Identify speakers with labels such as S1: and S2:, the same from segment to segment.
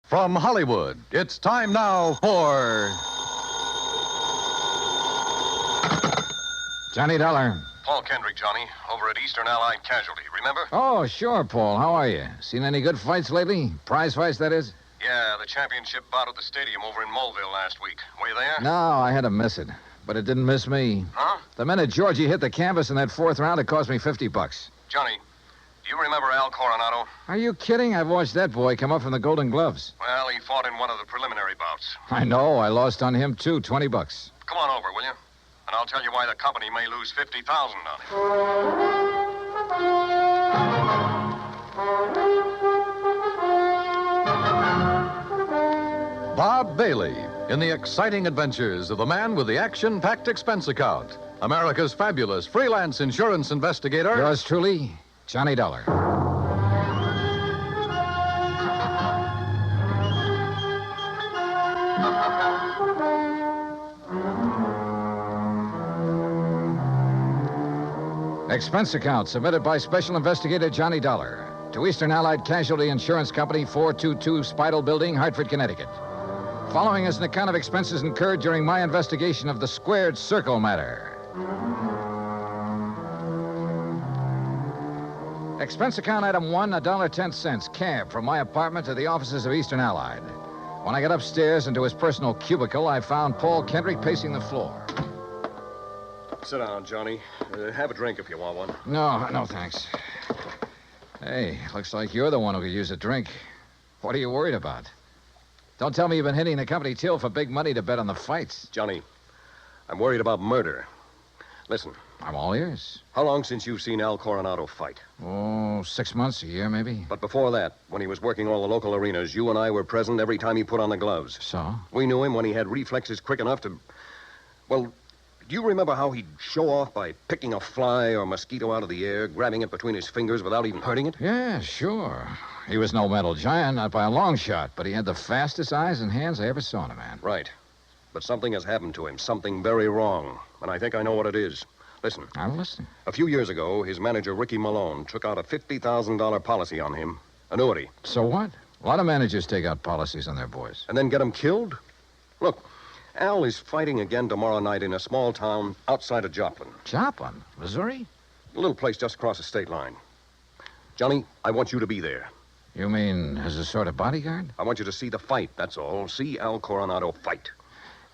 S1: From Hollywood, it's time now for...
S2: Johnny Dollar.
S3: Paul Kendrick, Johnny, over at Eastern Allied Casualty, remember?
S2: Oh, sure, Paul. How are you? Seen any good fights lately? Prize fights, that is?
S3: Yeah, the championship bout at the stadium over in Mulville last week. Were you there?
S2: No, I had to miss it. But it didn't miss me.
S3: Huh?
S2: The minute Georgie hit the canvas in that fourth round, it cost me $50.
S3: Johnny, do you remember Al Coronado?
S2: Are you kidding? I've watched that boy come up from the Golden Gloves.
S3: Well, he fought in one of the preliminary bouts.
S2: I know. I lost on him, too. $20.
S3: Come on over, will you? And I'll tell you why the company may lose $50,000 on it.
S1: Bob Bailey in the exciting adventures of the man with the action-packed expense account. America's fabulous freelance insurance investigator.
S2: Yours truly, Johnny Dollar. Expense account submitted by Special Investigator Johnny Dollar to Eastern Allied Casualty Insurance Company, 422 Spidal Building, Hartford, Connecticut. Following is an account of expenses incurred during my investigation of the Squared Circle matter. Expense account item 1, $1.10, cab from my apartment to the offices of Eastern Allied. When I got upstairs into his personal cubicle, I found Paul Kendrick pacing the floor.
S3: Sit down, Johnny. Have a drink if you want one.
S2: No, thanks. Hey, looks like you're the one who could use a drink. What are you worried about? Don't tell me you've been hitting the company till for big money to bet on the fights.
S3: Johnny, I'm worried about murder. Listen.
S2: I'm all ears.
S3: How long since you've seen Al Coronado fight?
S2: Oh, 6 months, a year, maybe.
S3: But before that, when he was working all the local arenas, you and I were present every time he put on the gloves.
S2: So?
S3: We knew him when he had reflexes quick enough to... Well, do you remember how he'd show off by picking a fly or mosquito out of the air, grabbing it between his fingers without even hurting it?
S2: Yeah, sure. He was no mental giant, not by a long shot, but he had the fastest eyes and hands I ever saw in a man.
S3: Right. But something has happened to him, something very wrong, and I think I know what it is. Listen.
S2: I'm listening.
S3: A few years ago, his manager, Ricky Malone, took out a $50,000 policy on him. Annuity.
S2: So what? A lot of managers take out policies on their boys.
S3: And then get him killed? Look, Al is fighting again tomorrow night in a small town outside of Joplin.
S2: Joplin? Missouri?
S3: A little place just across the state line. Johnny, I want you to be there.
S2: You mean as a sort of bodyguard?
S3: I want you to see the fight, that's all. See Al Coronado fight.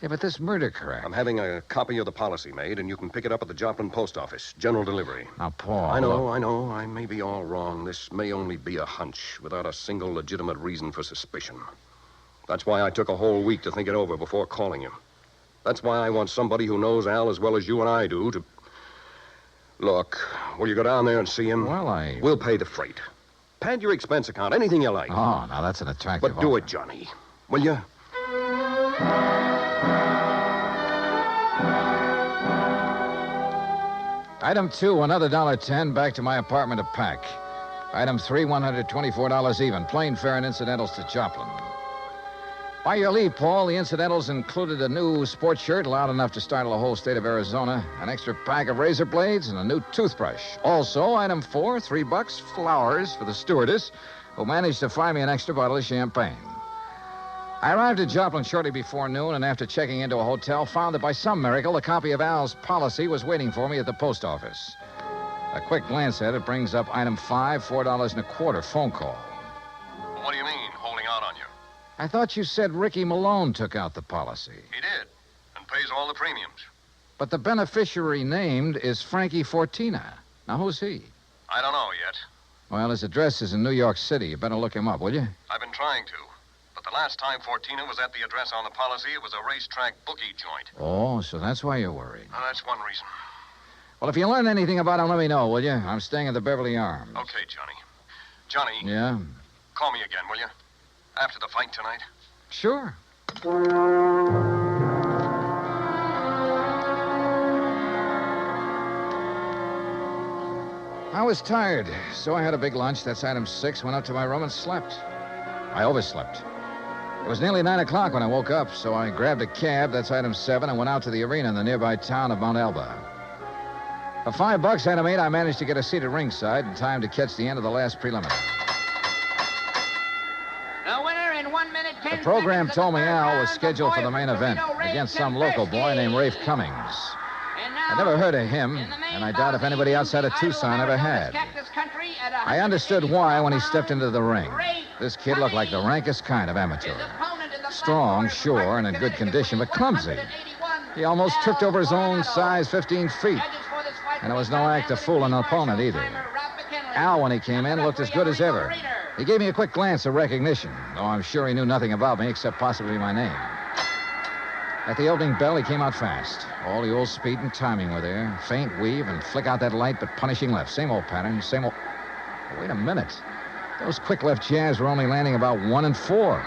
S2: Yeah, but this murder crack...
S3: I'm having a copy of the policy made, and you can pick it up at the Joplin post office. General delivery.
S2: Now, Paul...
S3: I know. I may be all wrong. This may only be a hunch, without a single legitimate reason for suspicion. That's why I took a whole week to think it over before calling you. That's why I want somebody who knows Al as well as you and I do to... Look, will you go down there and see him?
S2: Well,
S3: We'll pay the freight. Pad your expense account, anything you like.
S2: Oh, now that's an attractive
S3: But do
S2: offer.
S3: it, Johnny. Will you?
S2: Item 2, another $1.10 back to my apartment to pack. Item 3, $124 even. Plane fare and incidentals to Joplin. By your leave, Paul, the incidentals included a new sports shirt loud enough to startle the whole state of Arizona, an extra pack of razor blades, and a new toothbrush. Also, item 4, $3, flowers for the stewardess, who managed to find me an extra bottle of champagne. I arrived at Joplin shortly before noon, and after checking into a hotel, found that by some miracle, a copy of Al's policy was waiting for me at the post office. A quick glance at it brings up item 5, $4.25 phone call.
S3: What do you mean, holding out on you?
S2: I thought you said Ricky Malone took out the policy.
S3: He did, and pays all the premiums.
S2: But the beneficiary named is Frankie Fortina. Now, who's he?
S3: I don't know yet.
S2: Well, his address is in New York City. You better look him up, will you?
S3: I've been trying to. But the last time Fortina was at the address on the policy, it was a racetrack bookie joint.
S2: Oh, so that's why you're worried.
S3: Well, that's one reason.
S2: Well, if you learn anything about him, let me know, will you? I'm staying at the Beverly Arms.
S3: Okay, Johnny. Johnny.
S2: Yeah?
S3: Call me again, will you? After the fight tonight.
S2: Sure. I was tired, so I had a big lunch. That's item 6. Went up to my room and slept. I overslept. It was nearly 9 o'clock when I woke up, so I grabbed a cab. That's item 7, and went out to the arena in the nearby town of Mount Alba. For $5, item 8, I managed to get a seat at ringside in time to catch the end of the last preliminary.
S4: The winner in 1 minute, 10
S2: The program
S4: seconds
S2: told me
S4: of the third
S2: Al was
S4: round, the
S2: scheduled for
S4: boy
S2: the main
S4: from
S2: event
S4: Torino, Ray
S2: against some
S4: Kempersky.
S2: local boy named Rafe Cummings.
S4: And now,
S2: I never heard of him,
S4: in the main
S2: and I doubt if anybody outside of
S4: bout, the
S2: Tucson
S4: idol
S2: ever
S4: Arizona's
S2: had.
S4: Cactus Country at
S2: I understood why when he
S4: 184
S2: stepped into the ring.
S4: Rafe
S2: This kid looked like the rankest kind of amateur.
S4: His opponent in the
S2: Strong,
S4: black corner
S2: sure,
S4: from
S2: and in good
S4: Connecticut
S2: condition,
S4: weighs
S2: but clumsy.
S4: 181
S2: He almost tripped over his own
S4: Coronado.
S2: size 15 feet.
S4: Judges for this fight
S2: And it was
S4: will be
S2: no
S4: Tom
S2: act to
S4: Hamlin
S2: fool
S4: and
S2: an
S4: Pete
S2: opponent
S4: Marshall,
S2: either.
S4: timer Rob McKinley.
S2: Al, when he came in, looked as good as ever.
S4: Reader.
S2: He gave me a quick glance of recognition, though I'm sure he knew nothing about me except possibly my name. At the opening bell, he came out fast. All the old speed and timing were there. Faint weave and flick out that light, but punishing left. Same old pattern, same old... Oh, wait a minute. Those quick left jabs were only landing about 1 and 4.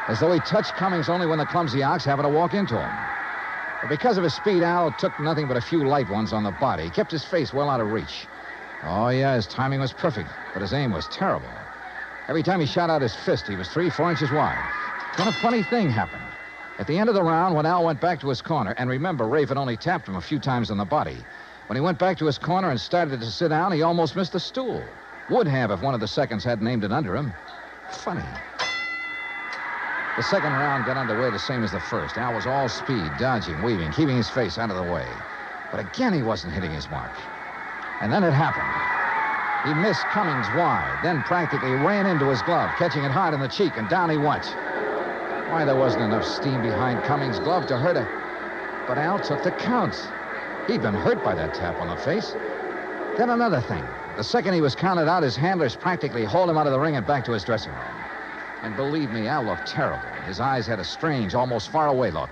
S2: As though he touched Cummings only when the clumsy ox happened to walk into him. But because of his speed, Al took nothing but a few light ones on the body. He kept his face well out of reach. Oh, yeah, his timing was perfect, but his aim was terrible. Every time he shot out his fist, he was 3-4 inches wide. Then a funny thing happened. At the end of the round, when Al went back to his corner, and remember, Rafe had only tapped him a few times on the body. When he went back to his corner and started to sit down, he almost missed the stool. Would have if one of the seconds hadn't aimed it under him. Funny. The second round got underway the same as the first. Al was all speed, dodging, weaving, keeping his face out of the way. But again, he wasn't hitting his mark. And then it happened. He missed Cummings wide, then practically ran into his glove, catching it hard in the cheek, and down he went. Why, there wasn't enough steam behind Cummings' glove to hurt him. But Al took the count. He'd been hurt by that tap on the face. Then another thing. The second he was counted out, his handlers practically hauled him out of the ring and back to his dressing room. And believe me, Al looked terrible. His eyes had a strange, almost far-away look,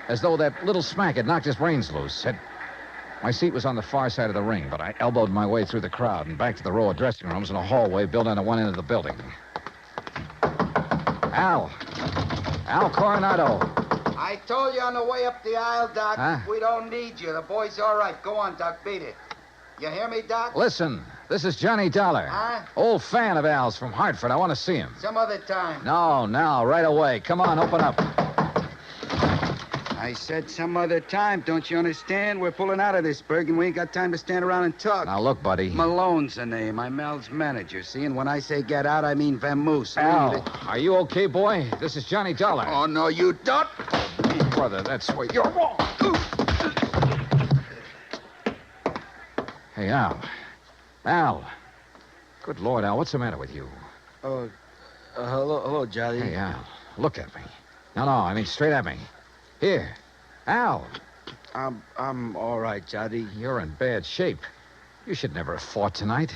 S2: as though that little smack had knocked his brains loose. My seat was on the far side of the ring, but I elbowed my way through the crowd and back to the row of dressing rooms in a hallway built on one end of the building. Al Coronado.
S5: I told you on the way up the aisle, Doc.
S2: Huh?
S5: We don't need you. The boy's all right. Go on, Doc. Beat it. You hear me, Doc?
S2: Listen, this is Johnny Dollar.
S5: Huh?
S2: Old fan of Al's from Hartford. I want to see him.
S5: Some other time.
S2: No, now, right away. Come on, open up.
S5: I said some other time. Don't you understand? We're pulling out of this, Berg, and we ain't got time to stand around and talk.
S2: Now, look, buddy.
S5: Malone's the name. I'm Al's manager, see? And when I say get out, I mean vamoose.
S2: Al, are you okay, boy? This is Johnny Dollar.
S5: Oh, no, you don't.
S2: Brother, that's where you're wrong. Hey, Al. Al. Good Lord, Al, what's the matter with you?
S5: Hello, Johnny.
S2: Hey, Al, look at me. No, I mean straight at me. Here. Al.
S5: I'm all right, Johnny.
S2: You're in bad shape. You should never have fought tonight.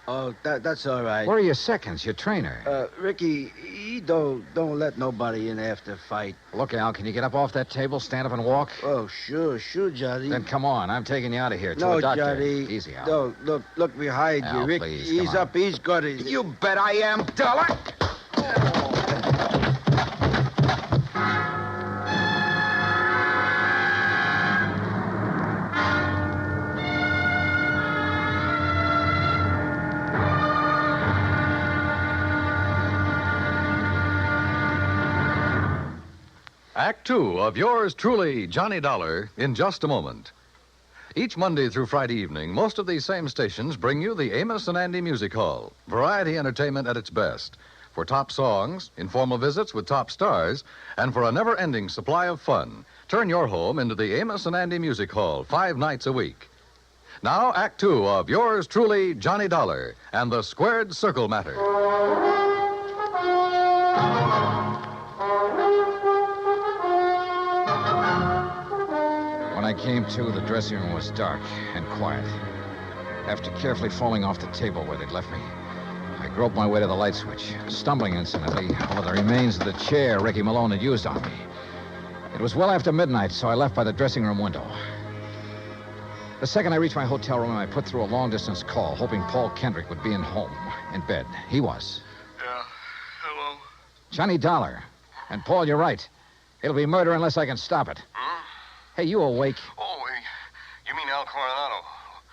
S5: Oh, that's all right.
S2: Where are your seconds, your trainer?
S5: Ricky, he don't let nobody in after fight.
S2: Look, Al, can you get up off that table, stand up and walk?
S5: Oh, sure, Johnny.
S2: Then come on. I'm taking you out of here to
S5: No,
S2: a doctor.
S5: Johnny.
S2: Easy, Al.
S5: No, look behind
S2: Al,
S5: you, Rick.
S2: please,
S5: He's
S2: come on.
S5: up. He's got it.
S3: You bet I am, Dollar.
S1: Act two of yours truly, Johnny Dollar, in just a moment. Each Monday through Friday evening, most of these same stations bring you the Amos and Andy Music Hall. Variety entertainment at its best. For top songs, informal visits with top stars, and for a never-ending supply of fun, turn your home into the Amos and Andy Music Hall 5 nights a week. Now, Act two of yours truly, Johnny Dollar, and the Squared Circle Matter.
S2: When I came to, the dressing room was dark and quiet. After carefully falling off the table where they'd left me, I groped my way to the light switch, stumbling incidentally over the remains of the chair Ricky Malone had used on me. It was well after midnight, so I left by the dressing room window. The second I reached my hotel room, I put through a long-distance call, hoping Paul Kendrick would be in bed. He was.
S6: Yeah. Hello?
S2: Johnny Dollar. And, Paul, you're right. It'll be murder unless I can stop it. Hey, you awake?
S3: Oh, you mean Al Coronado.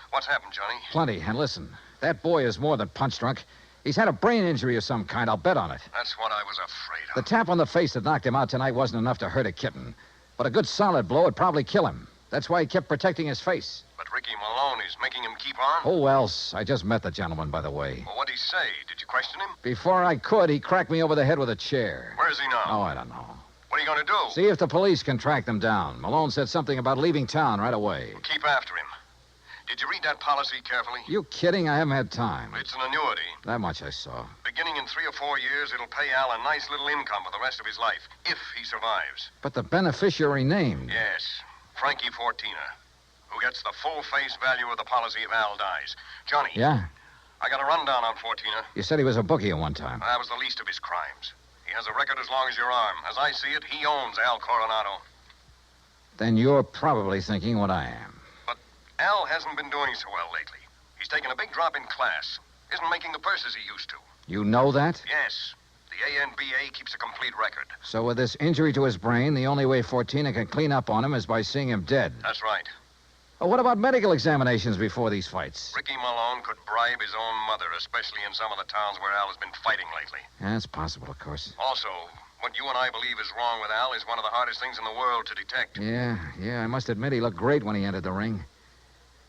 S3: What's happened, Johnny?
S2: Plenty. And listen, that boy is more than punch drunk. He's had a brain injury of some kind. I'll bet on it.
S3: That's what I was afraid
S2: The
S3: of.
S2: tap on the face that knocked him out tonight wasn't enough to hurt a kitten. But a good solid blow would probably kill him. That's why he kept protecting his face.
S3: But That Ricky Malone is making him keep on?
S2: Who else? I just met the gentleman, by the way.
S3: Well, what'd he say? Did you question him?
S2: Before I could, he cracked me over the head with a chair.
S3: Where is he now?
S2: Oh, I don't know.
S3: What are you going to do?
S2: See if the police can track them down. Malone said something about leaving town right away.
S3: Keep after him. Did you read that policy carefully?
S2: You kidding? I haven't had time.
S3: It's an annuity.
S2: That much I saw.
S3: Beginning in 3 or 4 years, it'll pay Al a nice little income for the rest of his life, if he survives.
S2: But the beneficiary named.
S3: Yes, Frankie Fortina, who gets the full face value of the policy if Al dies. Johnny.
S2: Yeah?
S3: I got a rundown on Fortina.
S2: You said he was a bookie at one time.
S3: That was the least of his crimes. He has a record as long as your arm. As I see it, he owns Al Coronado.
S2: Then you're probably thinking what I am.
S3: But Al hasn't been doing so well lately. He's taken a big drop in class. Isn't making the purses he used to.
S2: You know that?
S3: Yes. The ANBA keeps a complete record.
S2: So with this injury to his brain, the only way Fortina can clean up on him is by seeing him dead.
S3: That's right.
S2: Well, what about medical examinations before these fights?
S3: Ricky Malone could bribe his own mother, especially in some of the towns where Al has been fighting lately.
S2: Yeah, that's possible, of course.
S3: Also, what you and I believe is wrong with Al is one of the hardest things in the world to detect.
S2: Yeah, I must admit he looked great when he entered the ring.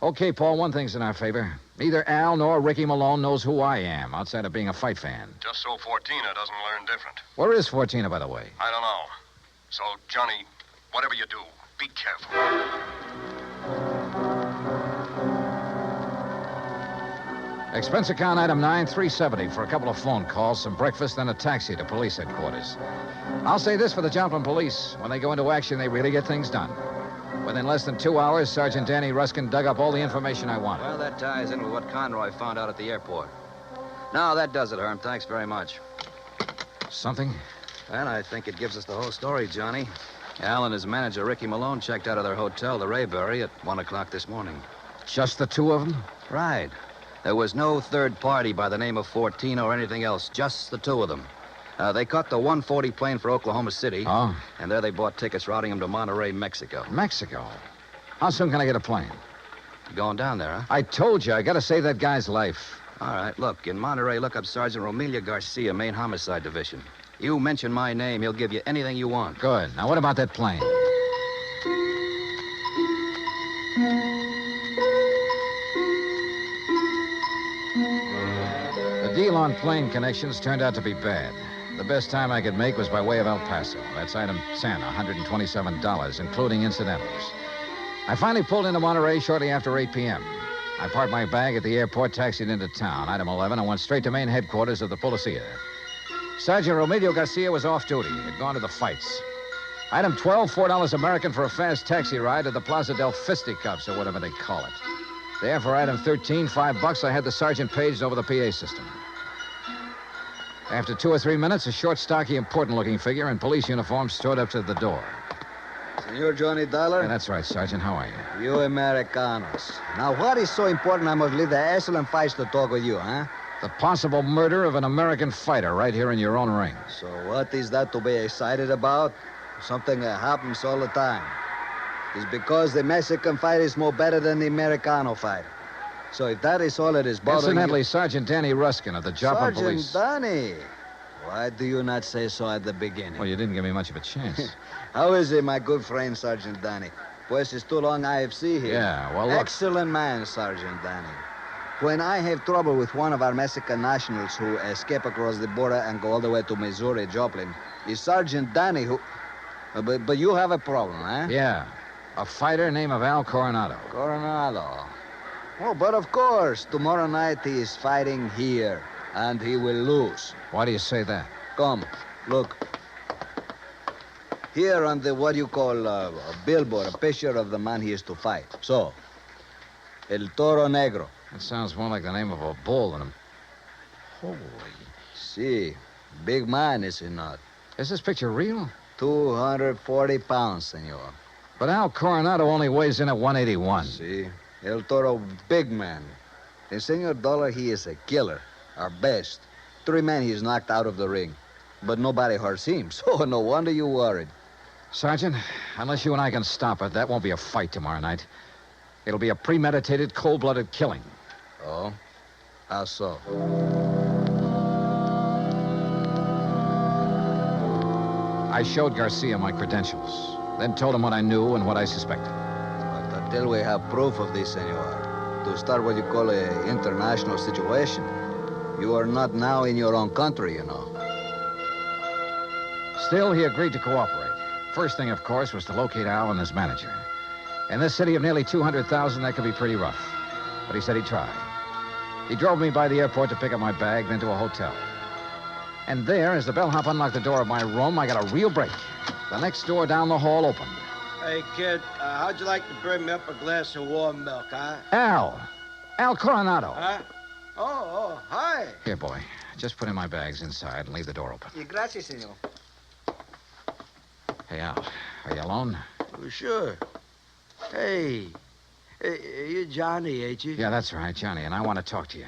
S2: Okay, Paul, one thing's in our favor. Neither Al nor Ricky Malone knows who I am, outside of being a fight fan.
S3: Just so Fortina doesn't learn different.
S2: Where is Fortina, by the way?
S3: I don't know. So, Johnny, whatever you do, be careful.
S2: Expense account item 9, $370 for a couple of phone calls, some breakfast, then a taxi to police headquarters. I'll say this for the Joplin police. When they go into action, they really get things done. Within less than 2 hours, Sergeant Danny Ruskin dug up all the information I wanted.
S7: Well, that ties in with what Conroy found out at the airport. Now, that does it, Herm. Thanks very much.
S2: Something?
S7: And I think it gives us the whole story, Johnny. Al and his manager, Ricky Malone, checked out of their hotel, the Rayberry, at 1 o'clock this morning.
S2: Just the two of them?
S7: Right. There was no third party by the name of Fortina or anything else, just the two of them. They caught the 140 plane for Oklahoma City.
S2: Oh.
S7: And there they bought tickets routing them to Monterrey, Mexico.
S2: Mexico? How soon can I get a plane?
S7: Going down there, huh?
S2: I told you, I gotta save that guy's life.
S7: All right, look, in Monterrey, look up Sergeant Romelia Garcia, Main Homicide Division. You mention my name, he'll give you anything you want.
S2: Good. Now, what about that plane? The deal on plane connections turned out to be bad. The best time I could make was by way of El Paso. That's item 10, $127, including incidentals. I finally pulled into Monterey shortly after 8 p.m. I parked my bag at the airport, taxied into town. Item 11, I went straight to main headquarters of the Policia. Sergeant Romelio Garcia was off duty. He'd gone to the fights. Item 12, $4 American for a fast taxi ride to the Plaza del Fisticuffs, or whatever they call it. There, for item 13, $5, I had the sergeant paged over the PA system. After 2 or 3 minutes, a short, stocky, important-looking figure in police uniform strode up to the door.
S8: Senor Johnny Dollar?
S2: Yeah, that's right, Sergeant. How are you?
S8: You Americanos. Now, what is so important I must leave the excellent fights to talk with you, huh?
S2: The possible murder of an American fighter right here in your own ring.
S8: So what is that to be excited about? Something that happens all the time. It's because the Mexican fight is more better than the Americano fight. So if that is all it is bothering
S2: Incidentally,
S8: you...
S2: Sergeant Danny Ruskin of the Joplin Police.
S8: Sergeant Danny. Why do you not say so at the beginning?
S2: Well, you didn't give me much of a chance.
S8: How is it, my good friend, Sergeant Danny? Pues it's too long IFC here.
S2: Yeah, well, look.
S8: Excellent man, Sergeant Danny. When I have trouble with one of our Mexican nationals who escape across the border and go all the way to Missouri, Joplin, it's Sergeant Danny who... But you have a problem, huh?
S2: Yeah. A fighter named of Al Coronado.
S8: Coronado. Oh, but of course, tomorrow night he is fighting here, and he will lose.
S2: Why do you say that?
S8: Come, look. Here on the, what you call, a billboard, a picture of the man he is to fight. So, El Toro Negro.
S2: That sounds more like the name of a bull than a... Holy...
S8: See, big man, is he not?
S2: Is this picture real?
S8: 240 pounds, senor.
S2: But Al Coronado only weighs in at 181.
S8: See, El Toro, big man. And Senor Dollar, he is a killer, our best. 3 men he's knocked out of the ring. But nobody hurts him, so no wonder you worried.
S2: Sergeant, unless you and I can stop it, that won't be a fight tomorrow night. It'll be a premeditated, cold-blooded killing.
S8: Oh? How so?
S2: I showed Garcia my credentials, then told him what I knew and what I suspected.
S8: But Till we have proof of this, senor. To start what you call an international situation. You are not now in your own country, you know.
S2: Still, he agreed to cooperate. First thing, of course, was to locate Al and his manager. In this city of nearly 200,000, that could be pretty rough. But he said he'd try. He drove me by the airport to pick up my bag, then to a hotel. And there, as the bellhop unlocked the door of my room, I got a real break. The next door down the hall opened.
S9: Hey, kid, how'd you like to bring me up a glass of warm milk, huh?
S2: Al Coronado.
S9: Huh? Oh, hi.
S2: Here, boy. Just put in my bags inside and leave the door open.
S8: Gracias, senor.
S2: Hey, Al, are you alone?
S9: Oh, sure. Hey, you're Johnny, ain't you?
S2: Yeah, that's right, Johnny, and I want to talk to you.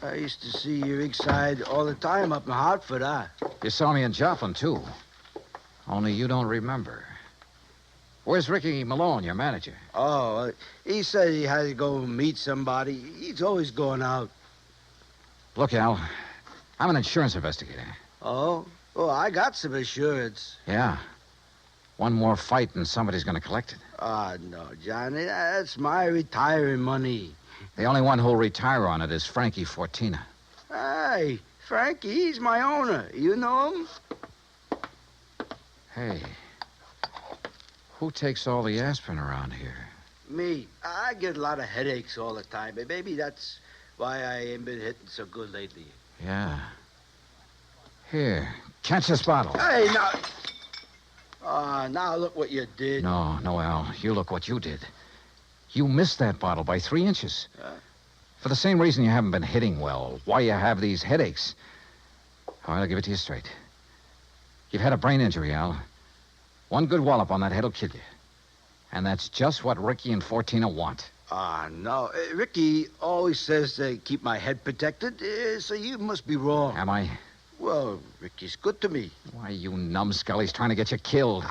S9: I used to see your rig side all the time up in Hartford, huh?
S2: You saw me in Joplin, too. Only you don't remember. Where's Ricky Malone, your manager?
S9: Oh, he said he had to go meet somebody. He's always going out.
S2: Look, Al, I'm an insurance investigator.
S9: Oh, I got some insurance.
S2: Yeah. One more fight and somebody's going to collect it.
S9: No, Johnny, that's my retiring money.
S2: The only one who'll retire on it is Frankie Fortina.
S9: Hey, Frankie, he's my owner. You know him?
S2: Hey, who takes all the aspirin around here?
S9: Me. I get a lot of headaches all the time. But maybe that's why I ain't been hitting so good lately.
S2: Yeah. Here, catch this bottle.
S9: Hey, now... now look what you did.
S2: No, Al, you look what you did. You missed that bottle by 3 inches. For the same reason you haven't been hitting well, why you have these headaches. All right, I'll give it to you straight. You've had a brain injury, Al. One good wallop on that head will kill you. And that's just what Ricky and Fortina want.
S9: No. Ricky always says to keep my head protected, so you must be wrong.
S2: Am I?
S9: Well, Ricky's good to me.
S2: Why, you numbskull, he's trying to get you killed.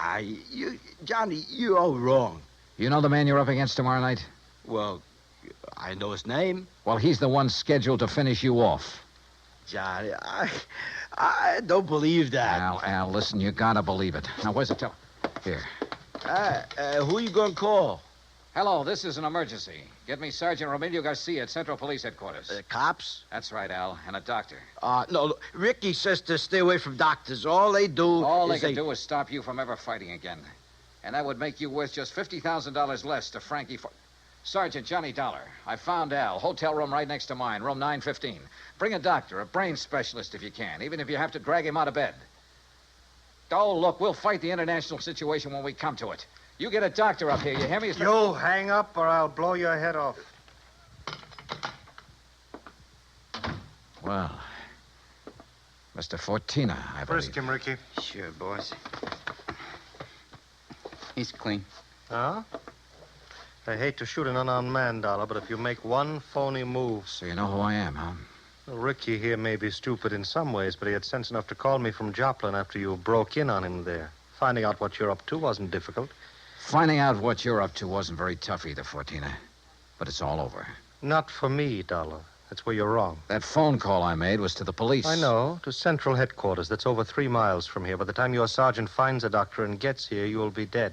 S9: Johnny, you're all wrong.
S2: You know the man you're up against tomorrow night?
S9: Well, I know his name.
S2: Well, he's the one scheduled to finish you off.
S9: Johnny, I don't believe that.
S2: Al, listen, you gotta believe it. Now, where's the Here.
S9: Who you gonna call?
S2: Hello, this is an emergency. Get me Sergeant Romilio Garcia at Central Police Headquarters.
S9: Cops?
S2: That's right, Al, and a doctor.
S9: No, Ricky says to stay away from doctors. All they do
S2: All
S9: is
S2: they can do is stop you from ever fighting again. And that would make you worth just $50,000 less to Frankie Sergeant Johnny Dollar. I found Al. Hotel room right next to mine, room 915. Bring a doctor, a brain specialist if you can, even if you have to drag him out of bed. Oh, look, we'll fight the international situation when we come to it. You get a doctor up here, you hear me?
S10: You hang up or I'll blow your head off.
S2: Well, Mr. Fortina, I believe.
S10: Frisk him, Ricky.
S5: Sure, boss. He's clean.
S10: Huh? I hate to shoot an unarmed man, Dollar, but if you make one phony move...
S2: So you know who I am, huh?
S10: Well, Ricky here may be stupid in some ways, but he had sense enough to call me from Joplin after you broke in on him there. Finding out what you're up to wasn't difficult.
S2: Finding out what you're up to wasn't very tough either, Fortina. But it's all over.
S10: Not for me, Dollar. That's where you're wrong.
S2: That phone call I made was to the police.
S10: I know, to Central Headquarters. That's over 3 miles from here. By the time your sergeant finds a doctor and gets here, you'll be dead.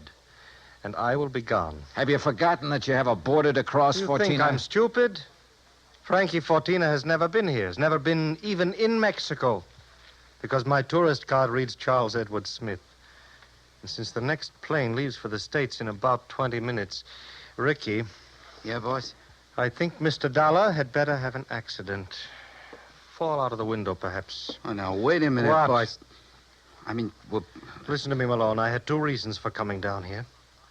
S10: And I will be gone.
S2: Have you forgotten that you have a border to cross,
S10: You
S2: Fortina?
S10: think I'm stupid? Frankie Fortina has never been here. Has never been even in Mexico. Because my tourist card reads Charles Edward Smith. And since the next plane leaves for the States in about 20 minutes, Ricky...
S5: Yeah, boss?
S10: I think Mr. Dollar had better have an accident. Fall out of the window, perhaps.
S5: Oh, now, wait a minute,
S10: What?
S5: boss. I mean, well...
S10: Listen to me, Malone. I had 2 reasons for coming down here.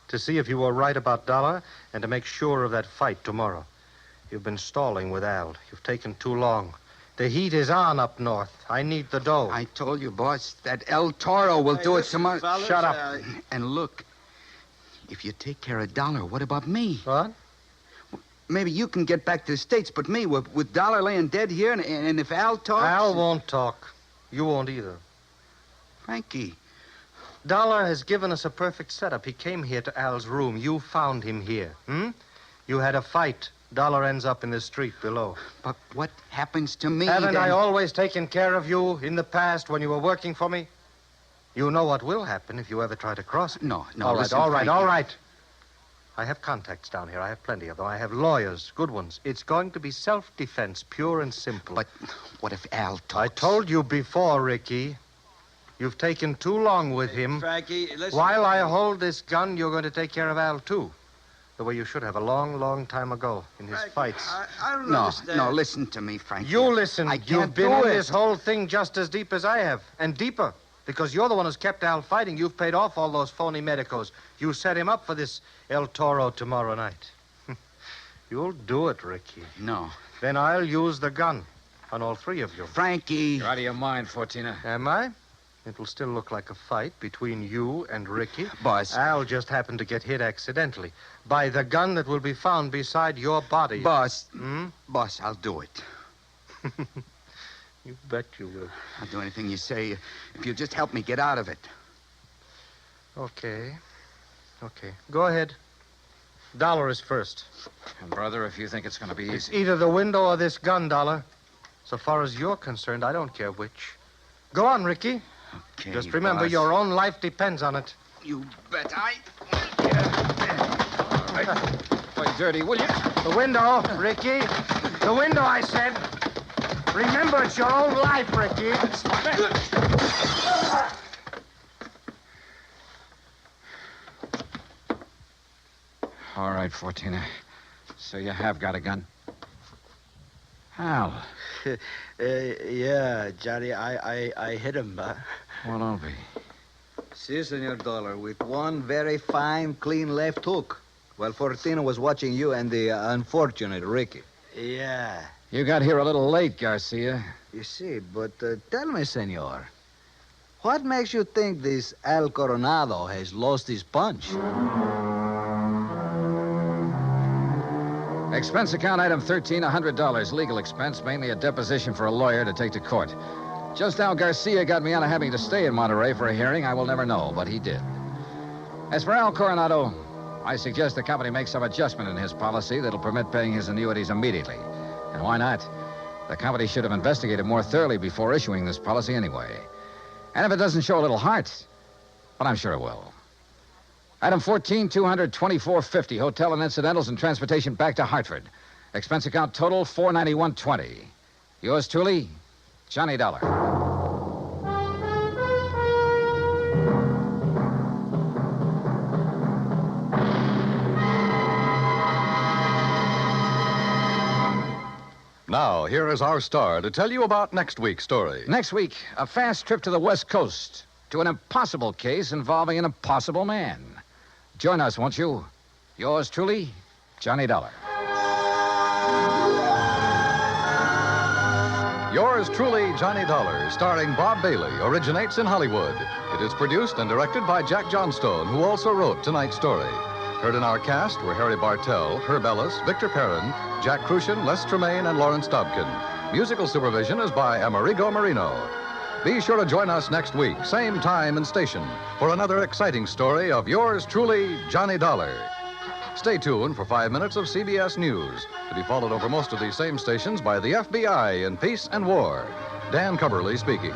S10: To see if you were right about Dollar and to make sure of that fight tomorrow. You've been stalling with Al. You've taken too long. The heat is on up north. I need the dough.
S5: I told you, boss, that El Toro will do it tomorrow.
S9: fellas,
S10: Shut up.
S5: And look, if you take care of Dollar, what about me?
S10: What?
S5: Maybe you can get back to the States, but me, with Dollar laying dead here, and if Al talks...
S10: Al won't talk. You won't either.
S5: Frankie.
S10: Dollar has given us a perfect setup. He came here to Al's room. You found him here. You had a fight. Dollar ends up in the street below.
S5: But what happens to me
S10: Haven't
S5: then?
S10: I always taken care of you in the past when you were working for me? You know what will happen if you ever try to cross me.
S5: No,
S10: All right,
S5: listen,
S10: all right,
S5: Frankie.
S10: all right. I have contacts down here. I have plenty of them. I have lawyers, good ones. It's going to be self-defense, pure and simple.
S5: But what if Al talks?
S10: I told you before, Ricky. You've taken too long with him.
S9: Frankie, listen.
S10: While I hold this gun, you're going to take care of Al, too. The way you should have a long, long time ago in his fights.
S9: I don't
S5: No,
S9: understand.
S5: no, listen to me, Frankie.
S10: You listen.
S5: I can't
S10: You've been
S5: do
S10: in
S5: it.
S10: this whole thing just as deep as I have, and deeper. Because you're the one who's kept Al fighting. You've paid off all those phony medicos. You set him up for this El Toro tomorrow night. You'll do it, Ricky.
S5: No.
S10: Then I'll use the gun on all three of you.
S5: Frankie.
S2: You're out of your mind, Fortina.
S10: Am I? It'll still look like a fight between you and Ricky.
S5: Boss.
S10: Al just happened to get hit accidentally by the gun that will be found beside your body.
S5: Boss.
S10: Hmm?
S5: Boss, I'll do it.
S10: You bet you will.
S5: I'll do anything you say if you'll just help me get out of it.
S10: Okay. Go ahead. Dollar is first.
S2: And, brother, if you think it's going to be
S10: It's
S2: easy.
S10: either the window or this gun, Dollar. So far as you're concerned, I don't care which. Go on, Ricky.
S5: Okay,
S10: Just remember,
S5: boss.
S10: your own life depends on it.
S5: You bet I...
S2: Play dirty, will you?
S10: The window, Ricky. The window, I said. Remember, it's your own life, Ricky.
S2: All right, Fortina. So you have got a gun. Al.
S9: Yeah, Johnny, I hit him.
S2: Well, don't be.
S8: Si, Senor Dollar, with one very fine, clean left hook. While Fortino was watching you and the unfortunate Ricky.
S9: Yeah.
S2: You got here a little late, Garcia.
S8: You see, but tell me, Senor, what makes you think this Al Coronado has lost his punch?
S2: Expense account item 13, $100. Legal expense, mainly a deposition for a lawyer to take to court. Just how Garcia got me out of having to stay in Monterey for a hearing, I will never know, but he did. As for Al Coronado, I suggest the company make some adjustment in his policy that'll permit paying his annuities immediately. And why not? The company should have investigated more thoroughly before issuing this policy anyway. And if it doesn't show a little heart, but I'm sure it will. Item 14, $224.50. Hotel and incidentals and transportation back to Hartford. Expense account total, $491.20. Yours truly, Johnny Dollar.
S1: Now, here is our star to tell you about next week's story.
S2: Next week, a fast trip to the West Coast to an impossible case involving an impossible man. Join us, won't you? Yours truly, Johnny Dollar.
S1: Yours truly, Johnny Dollar, starring Bob Bailey, originates in Hollywood. It is produced and directed by Jack Johnstone, who also wrote tonight's story. Heard in our cast were Harry Bartell, Herb Ellis, Victor Perrin, Jack Crucian, Les Tremaine, and Lawrence Dobkin. Musical supervision is by Amerigo Marino. Be sure to join us next week, same time and station, for another exciting story of yours truly, Johnny Dollar. Stay tuned for 5 minutes of CBS News, to be followed over most of these same stations by the FBI in Peace and War. Dan Cubberly speaking.